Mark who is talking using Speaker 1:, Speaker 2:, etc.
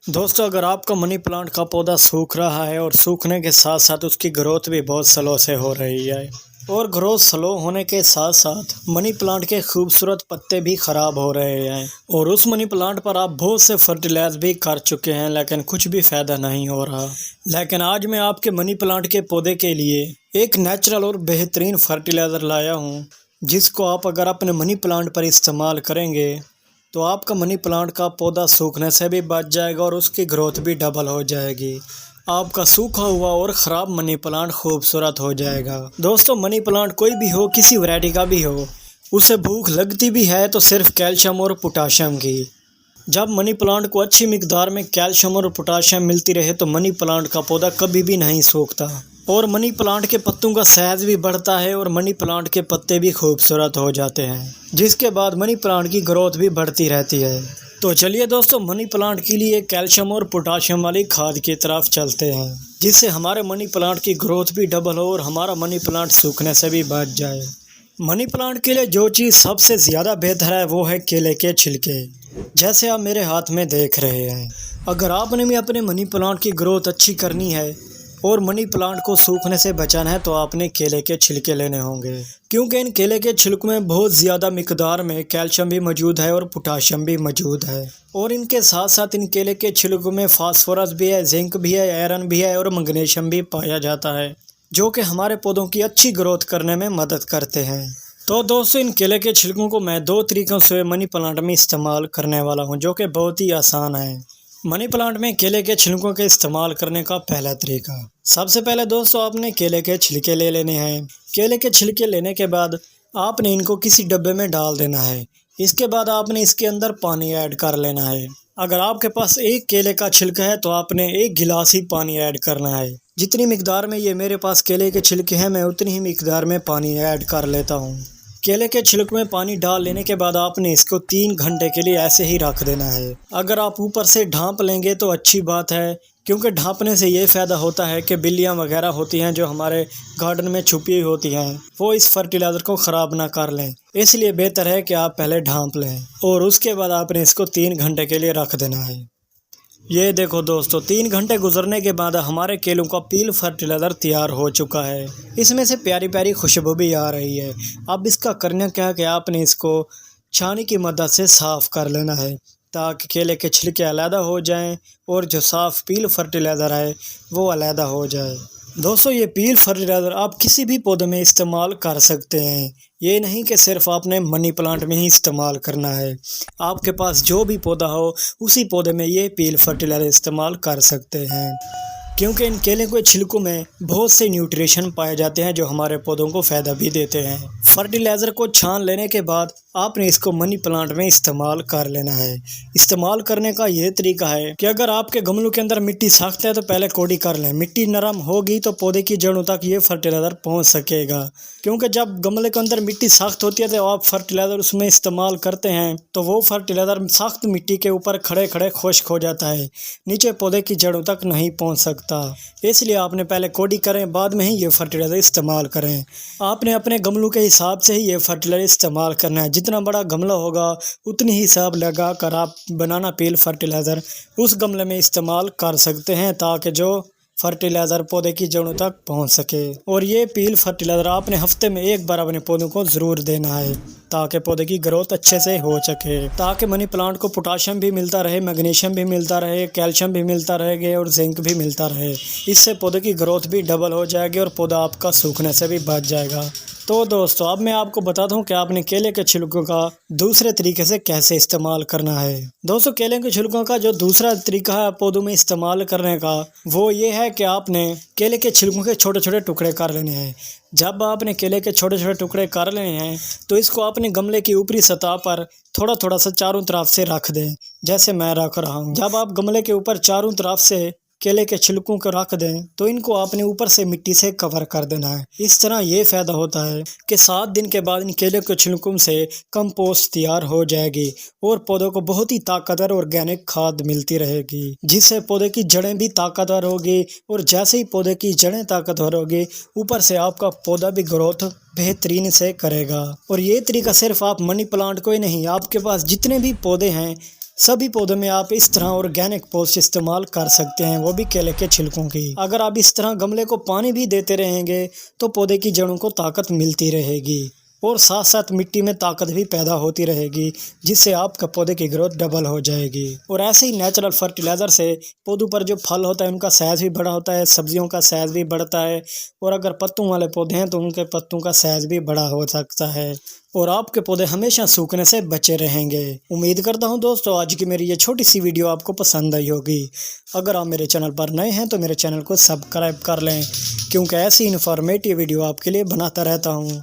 Speaker 1: दोस्तों, अगर आपका मनी प्लांट का पौधा सूख रहा है और सूखने के साथ साथ उसकी ग्रोथ भी बहुत स्लो से हो रही है और ग्रोथ स्लो होने के साथ साथ मनी प्लांट के खूबसूरत पत्ते भी ख़राब हो रहे हैं और उस मनी प्लांट पर आप बहुत से फर्टिलाइज भी कर चुके हैं लेकिन कुछ भी फ़ायदा नहीं हो रहा। लेकिन आज मैं आपके मनी प्लांट के पौधे के लिए एक नेचुरल और बेहतरीन फर्टिलाइज़र लाया हूँ, जिसको आप अगर अपने मनी प्लांट पर इस्तेमाल करेंगे तो आपका मनी प्लांट का पौधा सूखने से भी बच जाएगा और उसकी ग्रोथ भी डबल हो जाएगी। आपका सूखा हुआ और ख़राब मनी प्लांट खूबसूरत हो जाएगा। दोस्तों, मनी प्लांट कोई भी हो, किसी वैरायटी का भी हो, उसे भूख लगती भी है तो सिर्फ कैल्शियम और पोटाशियम की। जब मनी प्लांट को अच्छी मिकदार में कैल्शियम और पोटाशियम मिलती रहे तो मनी प्लांट का पौधा कभी भी नहीं सूखता और मनी प्लांट के पत्तों का साइज भी बढ़ता है और मनी प्लांट के पत्ते भी खूबसूरत हो जाते हैं, जिसके बाद मनी प्लांट की ग्रोथ भी बढ़ती रहती है। तो चलिए दोस्तों, मनी प्लांट के लिए कैल्शियम और पोटाशियम वाली खाद की तरफ चलते हैं, जिससे हमारे मनी प्लांट की ग्रोथ भी डबल हो और हमारा मनी प्लांट सूखने से भी बच जाए। मनी प्लांट के लिए जो चीज़ सबसे ज़्यादा बेहतर है वो है केले के छिलके, जैसे आप मेरे हाथ में देख रहे हैं। अगर आपने भी अपने मनी प्लांट की ग्रोथ अच्छी करनी है और मनी प्लांट को सूखने से बचाना है तो आपने केले के छिलके लेने होंगे, क्योंकि इन केले के छिलकों में बहुत ज़्यादा मिकदार में कैल्शियम भी मौजूद है और पोटाशियम भी मौजूद है और इनके साथ साथ इन केले के छिलकों में फास्फोरस भी है, जिंक भी है, आयरन भी है और मैग्नीशियम भी पाया जाता है, जो कि हमारे पौधों की अच्छी ग्रोथ करने में मदद करते हैं। तो दोस्तों, इन केले के छिलकों को मैं 2 तरीक़ों से मनी प्लांट में इस्तेमाल करने वाला हूं, जो कि बहुत ही आसान है। मनी प्लांट में केले के छिलकों के इस्तेमाल करने का पहला तरीका, सबसे पहले दोस्तों आपने केले के छिलके ले लेने हैं। केले के छिलके लेने के बाद आपने इनको किसी डब्बे में डाल देना है। इसके बाद आपने इसके अंदर पानी ऐड कर लेना है। अगर आपके पास एक केले का छिलका है तो आपने 1 गिलास ही पानी ऐड करना है। जितनी मिकदार में ये मेरे पास केले के छिलके हैं, मैं उतनी ही मिकदार में पानी ऐड कर लेता हूँ। केले के छिलक में पानी डाल लेने के बाद आपने इसको 3 घंटे के लिए ऐसे ही रख देना है। अगर आप ऊपर से ढाँप लेंगे तो अच्छी बात है, क्योंकि ढाँपने से ये फ़ायदा होता है कि बिल्लियाँ वगैरह होती हैं जो हमारे गार्डन में छुपी हुई होती हैं, वो इस फर्टिलाइज़र को ख़राब ना कर लें। इसलिए बेहतर है कि आप पहले ढाँप लें और उसके बाद आपने इसको 3 घंटे के लिए रख देना है। ये देखो दोस्तों, 3 घंटे गुजरने के बाद हमारे केलों का पील फर्टिलाइज़र तैयार हो चुका है। इसमें से प्यारी प्यारी खुशबू भी आ रही है। अब इसका करना क्या है कि आपने इसको छानी की मदद से साफ़ कर लेना है, ताकि केले के छिलके अलग हो जाएं और जो साफ़ पील फर्टिलाइज़र है वो अलग हो जाए। दोस्तों, ये पील फर्टिलाइज़र आप किसी भी पौधे में इस्तेमाल कर सकते हैं। ये नहीं कि सिर्फ आपने मनी प्लांट में ही इस्तेमाल करना है। आपके पास जो भी पौधा हो उसी पौधे में ये पील फर्टिलाइज़र इस्तेमाल कर सकते हैं, क्योंकि इन केले के छिलकों में बहुत से न्यूट्रिशन पाए जाते हैं जो हमारे पौधों को फ़ायदा भी देते हैं। फर्टिलाइज़र को छान लेने के बाद आपने इसको मनी प्लांट में इस्तेमाल कर लेना है। इस्तेमाल करने का ये तरीका है कि अगर आपके गमलों के अंदर मिट्टी सख्त है तो पहले कोड़ी कर लें। मिट्टी नरम होगी तो पौधे की जड़ों तक ये फर्टिलाइज़र पहुंच सकेगा, क्योंकि जब गमले के अंदर मिट्टी सख्त होती है तो आप फर्टिलाइज़र उसमें इस्तेमाल करते हैं तो वो फर्टिलाइज़र सख्त मिट्टी के ऊपर खड़े खड़े खुश्क हो जाता है, नीचे पौधे की जड़ों तक नहीं पहुँच सकता। इसलिए आपने पहले कोड़ी करें, बाद में ही ये फर्टिलाइज़र इस्तेमाल करें। आपने अपने गमलों के हिसाब से ही ये फर्टिलाइज़र इस्तेमाल करना है। जितना बड़ा गमला होगा उतनी ही हिसाब लगा कर आप बनाना पील फर्टिलाइज़र उस गमले में इस्तेमाल कर सकते हैं, ताकि जो फर्टिलाइज़र पौधे की जड़ों तक पहुंच सके। और ये पील फर्टिलाइज़र आपने हफ्ते में 1 बार अपने पौधों को ज़रूर देना है, ताकि पौधे की ग्रोथ अच्छे से हो सके, ताकि मनी प्लांट को पोटाशियम भी मिलता रहे, मैग्नीशियम भी मिलता रहे, कैल्शियम भी मिलता रहेगा और जिंक भी मिलता रहे। इससे पौधे की ग्रोथ भी डबल हो जाएगी और पौधा आपका सूखने से भी बच जाएगा। तो दोस्तों, अब मैं आपको बताता हूँ कि आपने केले के छिलकों का दूसरे तरीके से कैसे इस्तेमाल करना है। दोस्तों, केले के छिलकों का जो दूसरा तरीका है पौधों में इस्तेमाल करने का, वो ये है कि आपने केले के छिलकों के छोटे छोटे टुकड़े कर लेने हैं। जब आपने केले के छोटे छोटे टुकड़े कर लेने हैं तो इसको अपने गमले की ऊपरी सतह पर थोड़ा थोड़ा सा चारों तरफ से रख दें, जैसे मैं रख रहा हूँ। जब आप गमले के ऊपर चारों तरफ से केले के छिलकों को रख दें तो इनको आपने ऊपर से मिट्टी से कवर कर देना है। इस तरह ये फ़ायदा होता है कि 7 दिन के बाद इन केले के छिलकों से कंपोस्ट तैयार हो जाएगी और पौधों को बहुत ही ताकतवर ऑर्गेनिक खाद मिलती रहेगी, जिससे पौधे की जड़ें भी ताकतवर होगी और जैसे ही पौधे की जड़ें ताकतवर होगी ऊपर से आपका पौधा भी ग्रोथ बेहतरीन से करेगा। और ये तरीका सिर्फ आप मनी प्लांट को ही नहीं, आपके पास जितने भी पौधे हैं सभी पौधों में आप इस तरह ऑर्गेनिक पोस्ट इस्तेमाल कर सकते हैं, वो भी केले के छिलकों की। अगर आप इस तरह गमले को पानी भी देते रहेंगे तो पौधे की जड़ों को ताकत मिलती रहेगी और साथ साथ मिट्टी में ताकत भी पैदा होती रहेगी, जिससे आपका पौधे की ग्रोथ डबल हो जाएगी। और ऐसे ही नेचुरल फर्टिलाइज़र से पौधों पर जो फल होता है उनका साइज़ भी बड़ा होता है, सब्जियों का साइज़ भी बढ़ता है, और अगर पत्तों वाले पौधे हैं तो उनके पत्तों का साइज़ भी बड़ा हो सकता है और आपके पौधे हमेशा सूखने से बचे रहेंगे। उम्मीद करता हूं दोस्तों आज की मेरी ये छोटी सी वीडियो आपको पसंद आई होगी। अगर आप मेरे चैनल पर नए हैं तो मेरे चैनल को सब्सक्राइब कर लें, क्योंकि ऐसी इन्फॉर्मेटिव वीडियो आपके लिए बनाता रहता हूं।